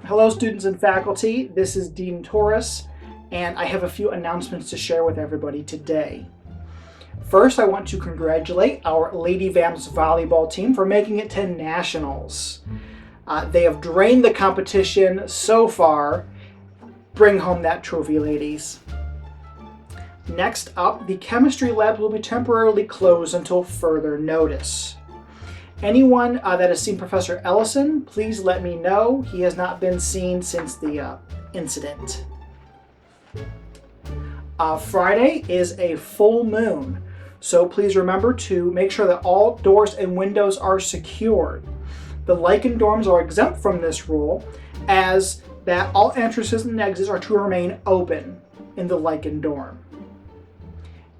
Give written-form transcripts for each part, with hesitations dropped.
Hello students and faculty, this is Dean Torres, and I have a few announcements to share with everybody today. First, I want to congratulate our Lady Vamps volleyball team for making it to nationals. They have drained the competition so far. Bring home that trophy, ladies. Next up, the chemistry labs will be temporarily closed until further notice. Anyone that has seen Professor Ellison, please let me know. He has not been seen since the incident. Friday is a full moon, so please remember to make sure that all doors and windows are secured. The Lycan dorms are exempt from this rule, as that all entrances and exits are to remain open in the Lycan dorm.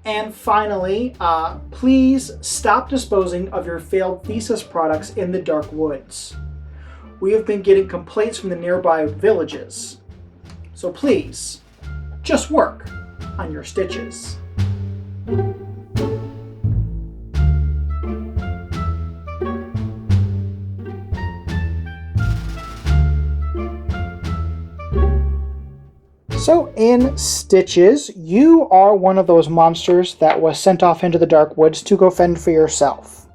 And finally, please stop disposing of your failed thesis products in the dark woods. We have been getting complaints from the nearby villages. So please, just work on your stitches. So in Stitches, you are one of those monsters that was sent off into the dark woods to go fend for yourself.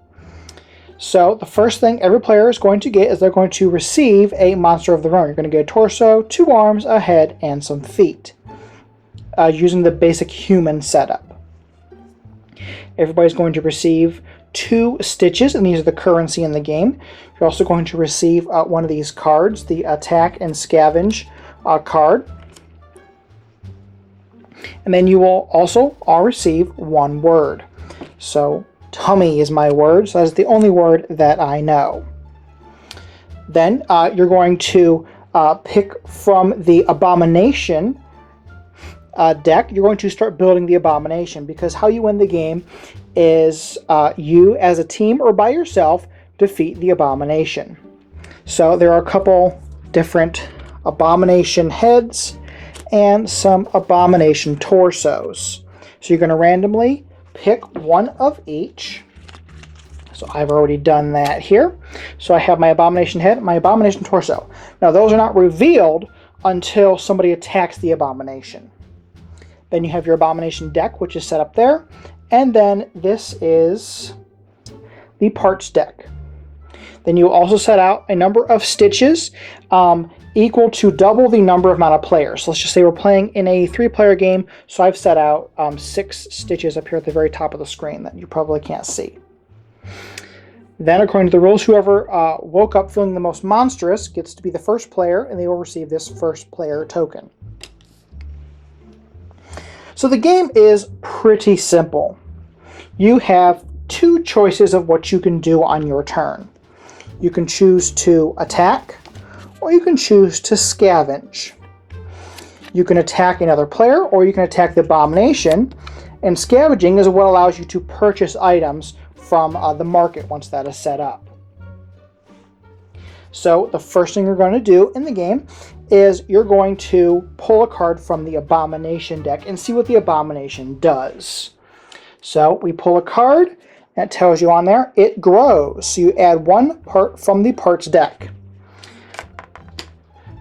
So the first thing every player is going to get is they're going to receive a monster of their own. You're going to get a torso, 2 arms, a head, and some feet, using the basic human setup. Everybody's going to receive 2 stitches, and these are the currency in the game. You're also going to receive one of these cards, the Attack and Scavenge card. And then you will also all receive 1 word. So tummy is my word, so that's the only word that I know. Then you're going to pick from the Abomination deck. You're going to start building the Abomination, because how you win the game is you as a team or by yourself defeat the Abomination. So there are a couple different Abomination heads and some Abomination torsos. So you're going to randomly pick one of each. So I've already done that here. So I have my Abomination head, my Abomination torso. Now those are not revealed until somebody attacks the Abomination. Then you have your Abomination deck, which is set up there. And then this is the parts deck. Then you also set out a number of stitches equal to double the number of amount of players. So let's just say we're playing in a 3-player game, so I've set out 6 stitches up here at the very top of the screen that you probably can't see. Then, according to the rules, whoever woke up feeling the most monstrous gets to be the first player, and they will receive this first player token. So the game is pretty simple. You have 2 choices of what you can do on your turn. You can choose to attack, or you can choose to scavenge. You can attack another player, or you can attack the Abomination, and scavenging is what allows you to purchase items from the market once that is set up. So the first thing you're going to do in the game is you're going to pull a card from the Abomination deck and see what the Abomination does. So we pull a card, and it tells you on there, it grows. So you add 1 part from the parts deck.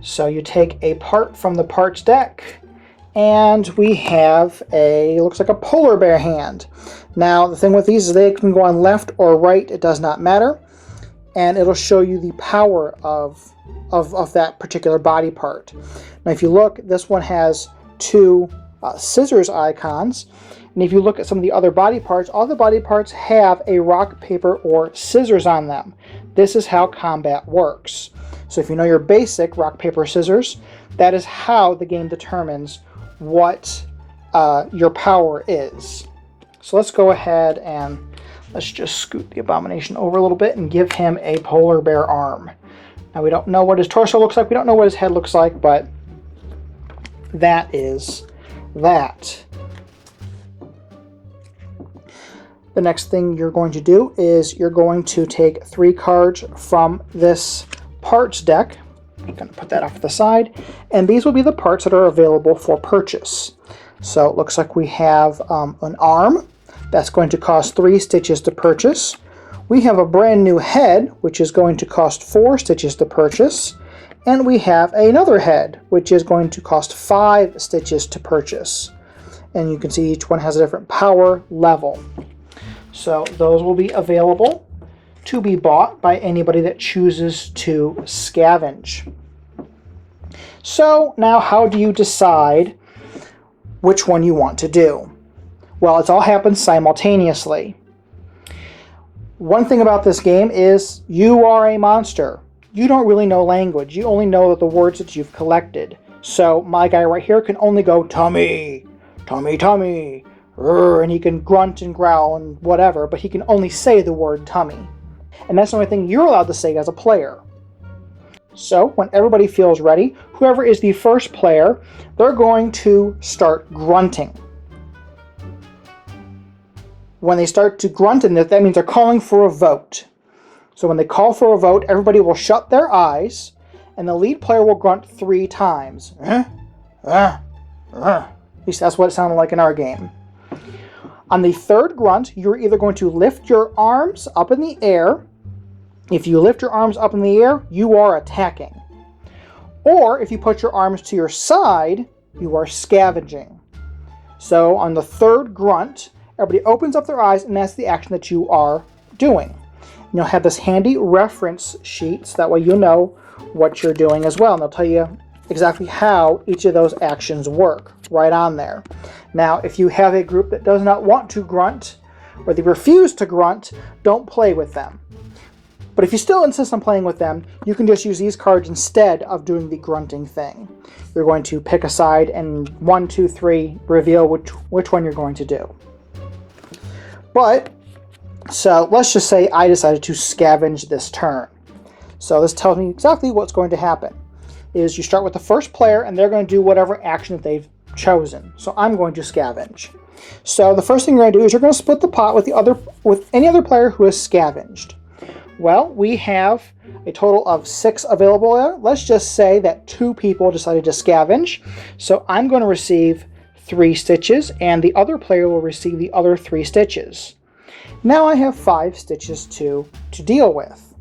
So you take a part from the parts deck, and we have looks like a polar bear hand. Now the thing with these is they can go on left or right, it does not matter, and it'll show you the power of that particular body part. Now if you look, this one has 2 scissors icons, and if you look at some of the other body parts, all the body parts have a rock, paper, or scissors on them. This is how combat works. So if you know your basic rock, paper, scissors, that is how the game determines what your power is. So let's go ahead and let's just scoot the Abomination over a little bit and give him a polar bear arm. Now we don't know what his torso looks like, we don't know what his head looks like, but that is that. The next thing you're going to do is you're going to take 3 cards from this parts deck. I'm going to put that off to the side, and these will be the parts that are available for purchase. So it looks like we have an arm that's going to cost 3 stitches to purchase. We have a brand new head, which is going to cost 4 stitches to purchase, And we have another head, which is going to cost 5 stitches to purchase. And you can see each one has a different power level. So those will be available to be bought by anybody that chooses to scavenge. So now how do you decide which one you want to do? Well, it's all happens simultaneously. One thing about this game is you are a monster. You don't really know language. You only know the words that you've collected. So my guy right here can only go, "Tummy, tummy, tummy," and he can grunt and growl and whatever, but he can only say the word tummy. And that's the only thing you're allowed to say as a player. So when everybody feels ready, whoever is the first player, they're going to start grunting. When they start to grunt, and that means they're calling for a vote. So when they call for a vote, everybody will shut their eyes, and the lead player will grunt 3 times. At least that's what it sounded like in our game. On the third grunt, you're either going to lift your arms up in the air. If you lift your arms up in the air, you are attacking. Or if you put your arms to your side, you are scavenging. So on the third grunt, everybody opens up their eyes, and that's the action that you are doing. And you'll have this handy reference sheet, so that way you know what you're doing as well. And they'll tell you exactly how each of those actions work right on there. Now, if you have a group that does not want to grunt, or they refuse to grunt, don't play with them. But if you still insist on playing with them, you can just use these cards instead of doing the grunting thing. You're going to pick a side and 1, 2, 3 reveal which one you're going to do. But, so let's just say I decided to scavenge this turn. So this tells me exactly what's going to happen. Is you start with the first player, and they're going to do whatever action that they've chosen. So I'm going to scavenge. So the first thing you're going to do is you're going to split the pot with any other player who has scavenged. Well, we have a total of 6 available there. Let's just say that 2 people decided to scavenge. So I'm going to receive 3 stitches, and the other player will receive the other 3 stitches. Now I have 5 stitches to deal with.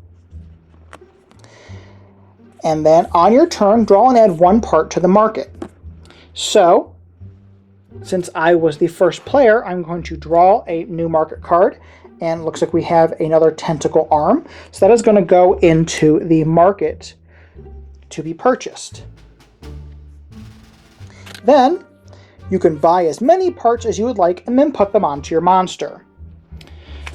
And then on your turn, draw and add 1 part to the market. So, since I was the first player, I'm going to draw a new market card. And it looks like we have another tentacle arm. So that is going to go into the market to be purchased. Then you can buy as many parts as you would like and then put them onto your monster.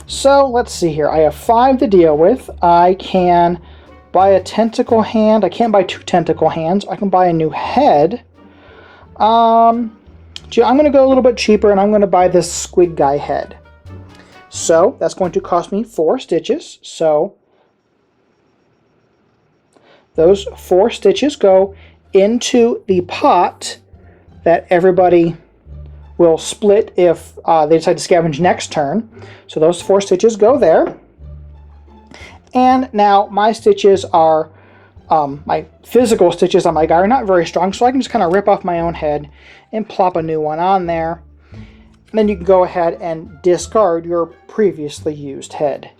So let's see here. I have 5 to deal with. I can buy a tentacle hand. I can't buy 2 tentacle hands. I can buy a new head. I'm going to go a little bit cheaper, and I'm going to buy this squid guy head. So that's going to cost me 4 stitches. So those 4 stitches go into the pot that everybody will split if they decide to scavenge next turn. So those 4 stitches go there. And now my stitches are, my physical stitches on my guy are not very strong, so I can just kind of rip off my own head and plop a new one on there. And then you can go ahead and discard your previously used head.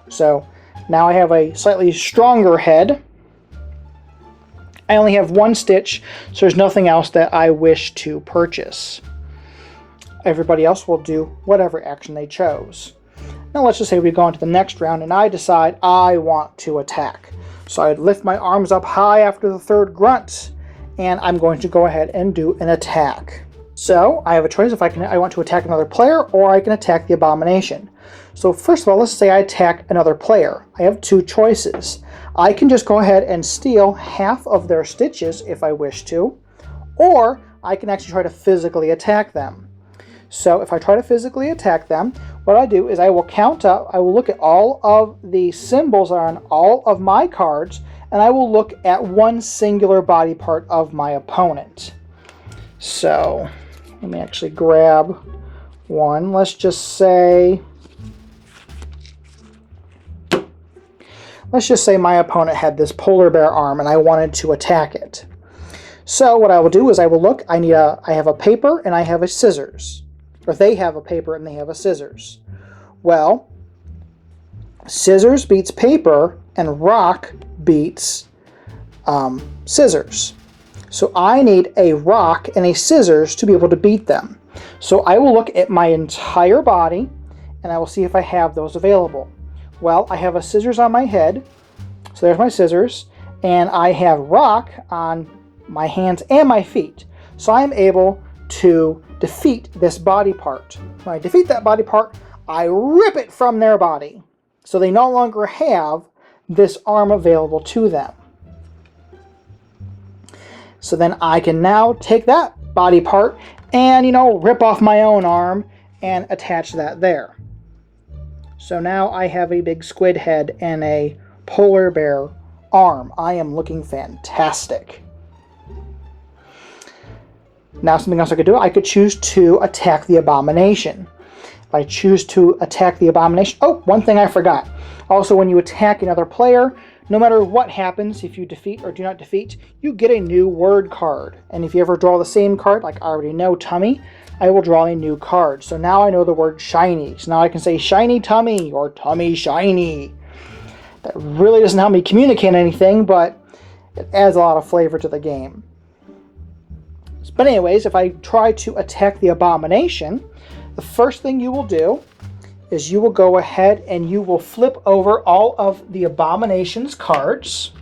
So now I have a slightly stronger head. I only have 1 stitch, so there's nothing else that I wish to purchase. Everybody else will do whatever action they chose. Now let's just say we go into the next round and I decide I want to attack. So I lift my arms up high after the 3rd grunt, and I'm going to go ahead and do an attack. So I have a choice if I want to attack another player, or I can attack the Abomination. So first of all, let's say I attack another player. I have 2 choices. I can just go ahead and steal half of their stitches if I wish to, or I can actually try to physically attack them. So if I try to physically attack them, what I do is I will count up, I will look at all of the symbols on all of my cards, and I will look at 1 singular body part of my opponent. So let me actually grab one. Let's just say my opponent had this polar bear arm and I wanted to attack it. So what I will do is I will look, I have a paper and I have a scissors. Or they have a paper and they have a scissors. Well, scissors beats paper, and rock beats scissors. So I need a rock and a scissors to be able to beat them. So I will look at my entire body, and I will see if I have those available. Well, I have a scissors on my head, so there's my scissors, and I have rock on my hands and my feet. So I'm able to defeat this body part. When I defeat that body part, I rip it from their body. So they no longer have this arm available to them. So then I can now take that body part and, rip off my own arm and attach that there. So now I have a big squid head and a polar bear arm. I am looking fantastic. Now something else I could do, I could choose to attack the Abomination. If I choose to attack the Abomination, one thing I forgot. Also, when you attack another player, no matter what happens, if you defeat or do not defeat, you get a new word card. And if you ever draw the same card, like I already know tummy, I will draw a new card. So now I know the word shiny. So now I can say shiny tummy or tummy shiny. That really doesn't help me communicate anything, but it adds a lot of flavor to the game. But anyways, if I try to attack the Abomination, the first thing you will do is you will go ahead and you will flip over all of the Abomination's cards.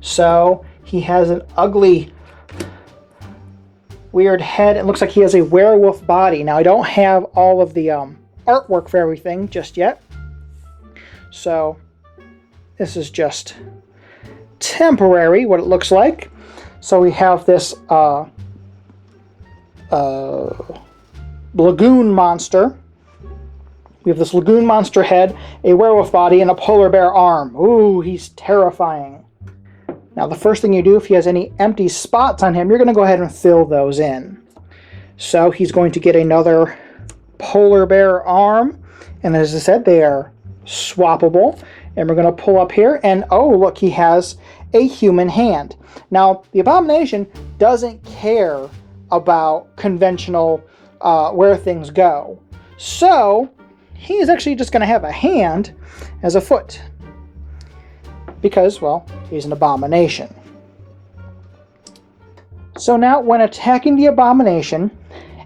So he has an ugly, weird head. It looks like he has a werewolf body. Now I don't have all of the artwork for everything just yet. So this is just temporary, what it looks like. So we have this lagoon monster. We have this lagoon monster head, a werewolf body, and a polar bear arm. Ooh, he's terrifying. Now the first thing you do, if he has any empty spots on him, you're going to go ahead and fill those in. So he's going to get another polar bear arm. And as I said, they are swappable. And we're going to pull up here, and oh, look, he has a human hand. Now, the Abomination doesn't care about conventional where things go. So he is actually just going to have a hand as a foot. Because, well, he's an Abomination. So now, when attacking the Abomination,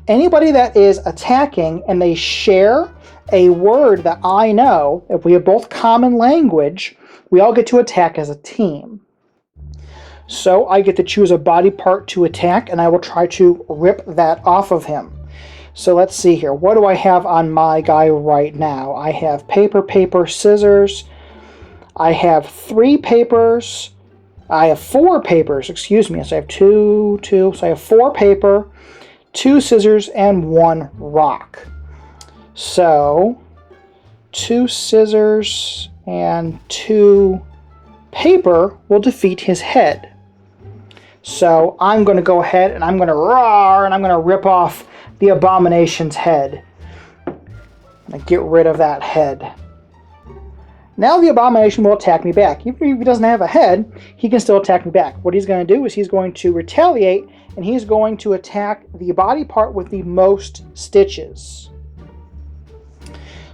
anybody that is attacking and they share a word that I know, if we have both common language, we all get to attack as a team. So I get to choose a body part to attack, and I will try to rip that off of him. So let's see here. What do I have on my guy right now? I have paper, paper, scissors. I have 3 papers. I have 4 papers, excuse me. So I have two. So I have 4 paper, 2 scissors, and 1 rock. So 2 scissors and 2 paper will defeat his head. So I'm going to go ahead and I'm going to roar and I'm going to rip off the Abomination's head. And get rid of that head. Now the Abomination will attack me back. Even if he doesn't have a head, he can still attack me back. What he's going to do is he's going to retaliate, and he's going to attack the body part with the most stitches.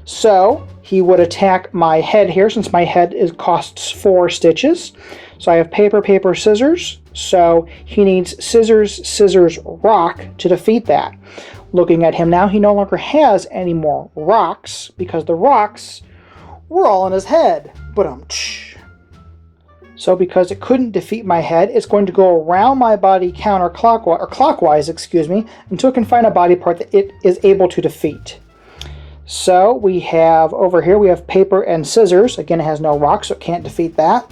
So he would attack my head here, since my head costs 4 stitches. So I have paper, paper, scissors. So he needs scissors, scissors, rock to defeat that. Looking at him now, he no longer has any more rocks, because the rocks were all in his head. So because it couldn't defeat my head, it's going to go around my body counterclockwise, or clockwise, excuse me, until it can find a body part that it is able to defeat. So we have over here, we have paper and scissors. Again, it has no rock, so it can't defeat that.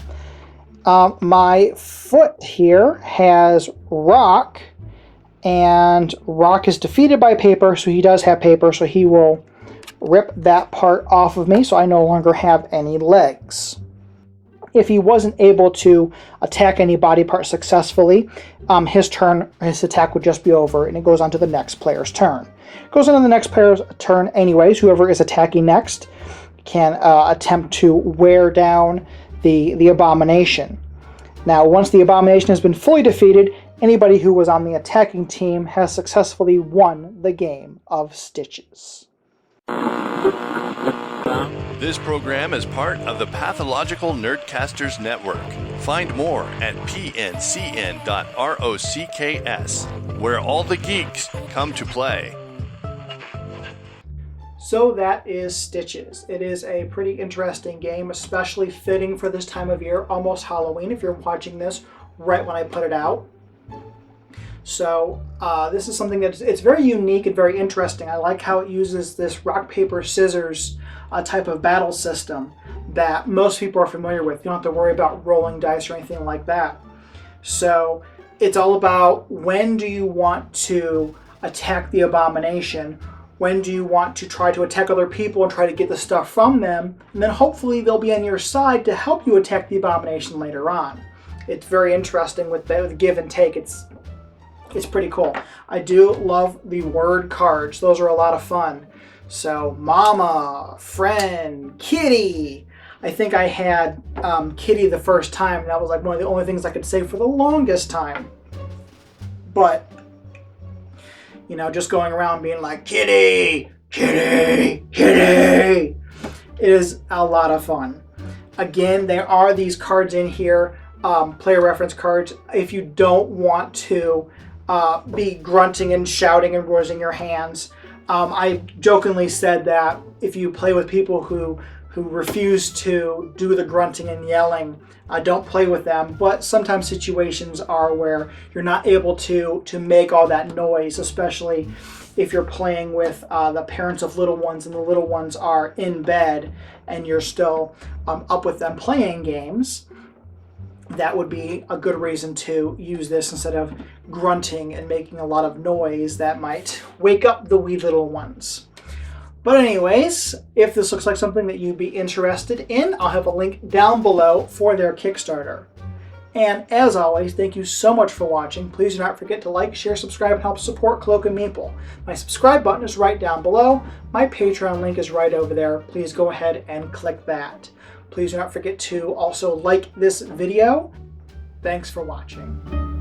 My foot here has rock, and rock is defeated by paper, so he does have paper, so he will rip that part off of me, so I no longer have any legs. If he wasn't able to attack any body part successfully, his attack would just be over, and it goes on to the next player's turn. It goes on to the next player's turn anyways. Whoever is attacking next can attempt to wear down the Abomination. Now, once the Abomination has been fully defeated, anybody who was on the attacking team has successfully won the game of Stitches. This program is part of the Pathological Nerdcasters Network. Find more at pncn.rocks, where all the geeks come to play. So that is Stitches. It is a pretty interesting game, especially fitting for this time of year, almost Halloween, if you're watching this right when I put it out. So this is something it's very unique and very interesting. I like how it uses this rock, paper, scissors type of battle system that most people are familiar with. You don't have to worry about rolling dice or anything like that. So it's all about, when do you want to attack the Abomination? When do you want to try to attack other people and try to get the stuff from them? And then hopefully they'll be on your side to help you attack the Abomination later on. It's very interesting with the give and take. It's pretty cool. I do love the word cards. Those are a lot of fun. So mama, friend, kitty. I think I had kitty the first time, and that was like one of the only things I could say for the longest time. But, you know, just going around being like, kitty, kitty, kitty. It is a lot of fun. Again, there are these cards in here, player reference cards. If you don't want to be grunting and shouting and raising your hands. I jokingly said that if you play with people who refuse to do the grunting and yelling, don't play with them. But sometimes situations are where you're not able to make all that noise, especially if you're playing with the parents of little ones and the little ones are in bed and you're still up with them playing games. That would be a good reason to use this instead of grunting and making a lot of noise that might wake up the wee little ones. But anyways, if this looks like something that you'd be interested in, I'll have a link down below for their Kickstarter. And as always, thank you so much for watching. Please do not forget to like, share, subscribe, and help support Cloak and Meeple. My subscribe button is right down below. My Patreon link is right over there. Please go ahead and click that. Please do not forget to also like this video. Thanks for watching.